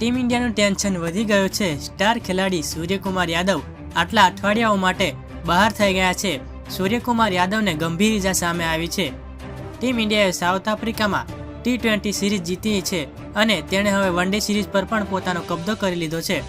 Team ઇન્ડિયાનું tension વધી ગયું છે। સ્ટાર ખેલાડી સૂર્યકુમાર યાદવ આટલા અઠવાડિયાઓ માટે બહાર થઈ ગયા છે। સૂર્યકુમાર યાદવને ગંભીર ઇજા સામે આવી છે। ટીમ ઇન્ડિયાએ સાઉથ આફ્રિકામાં T20 સિરીઝ જીતી છે અને તેણે હવે વનડે સિરીઝ પર પણ પોતાનો કબજો કરી લીધો છે।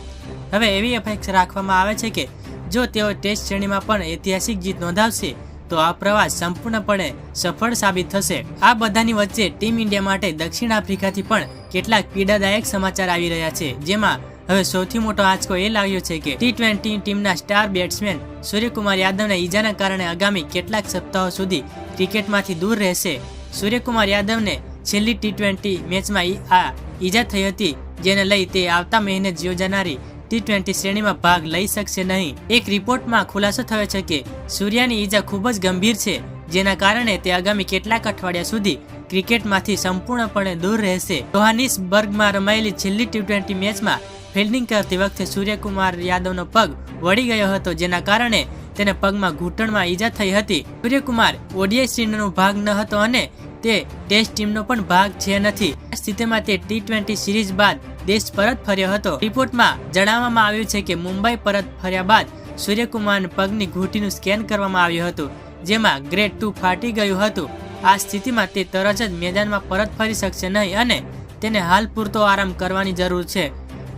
હવે એવી અપેક્ષા રાખવામાં આવે છે કે જો તેઓ ટેસ્ટ શ્રેણીમાં પણ ઐતિહાસિક જીત નોંધાવશે તો આ પ્રવાસ સંપૂર્ણપણે સફળ સાબિત થશે। આ બધાની વચ્ચે ટીમ ઇન્ડિયા માટે દક્ષિણ આફ્રિકાથી પણ કેટલાક પીડાદાયક સમાચાર આવી રહ્યા છે, જેમાં હવે સૌથી મોટો આંચકો એ લાગ્યો છે કે T20 ટીમના સ્ટાર બેટ્સમેન સૂર્યકુમાર યાદવને ઈજાના કારણે આગામી કેટલાક સપ્તાહો સુધી ક્રિકેટમાંથી દૂર રહેશે। સૂર્યકુમાર યાદવને છેલ્લી T20 મેચમાં આ ઈજા થઈ હતી, જેને લઈ તે આવતા મહિને યોજાનારી T20 શ્રેણીમાં ભાગ લઈ શકશે નહીં। એક રિપોર્ટમાં ખુલાસો થયો છે કે સૂર્યાની ઈજા ખૂબ જ ગંભીર છે, જેના કારણે તે આગામી કેટલાક અઠવાડિયા સુધી ક્રિકેટમાંથી સંપૂર્ણપણે દૂર રહેશે। જોહાનિસબર્ગમાં રમાયેલી છેલ્લી T20 મેચમાં ફિલ્ડિંગ કરતી વખતે સૂર્યકુમાર યાદવનો પગ વળી ગયો હતો, જેના કારણે તેને પગમાં ઘૂંટણમાં ઈજા થઈ હતી। સૂર્યકુમાર ODI શ્રેણીનો ભાગ ન હતો અને તે ટેસ્ટ ટીમનો પણ ભાગ છે નથી। આ સ્થિતિમાં તે T20 સિરીઝ બાદ દેશ પરત ફર્યો હતો। રિપોર્ટમાં જણાવવામાં આવ્યું છે કે મુંબઈ પરત ફર્યા બાદ સૂર્યકુમારના પગની ઘૂંટીનું સ્કેન કરવામાં આવ્યું હતું, જેમાં ગ્રેડ 2 ફાટી ગયું હતું। આ સ્થિતિમાં તે તરત જ મેદાનમાં પરત ફરી શકશે નહીં અને તેને હાલ પૂરતો આરામ કરવાની જરૂર છે।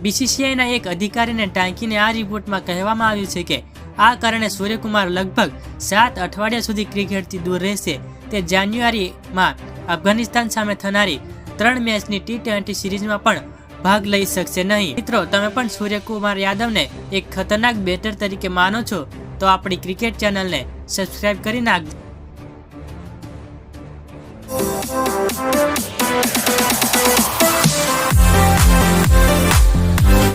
BCCIના એક અધિકારીને ટાંકીને આ રિપોર્ટમાં કહેવામાં આવ્યું છે કે આ કારણે સૂર્યકુમાર લગભગ 7 અઠવાડિયા સુધી ક્રિકેટથી દૂર રહેશે। તે જાન્યુઆરીમાં અફઘાનિસ્તાન સામે થનારી 3 મેચની T20 સિરીઝમાં પણ ભાગ લઈ શકશે નહીં। મિત્રો, તમે પણ સૂર્યકુમાર યાદવને એક ખતરનાક બેટર તરીકે માનો છો તો આપણી ક્રિકેટ ચેનલને સબસ્ક્રાઇબ કરી નાખજો।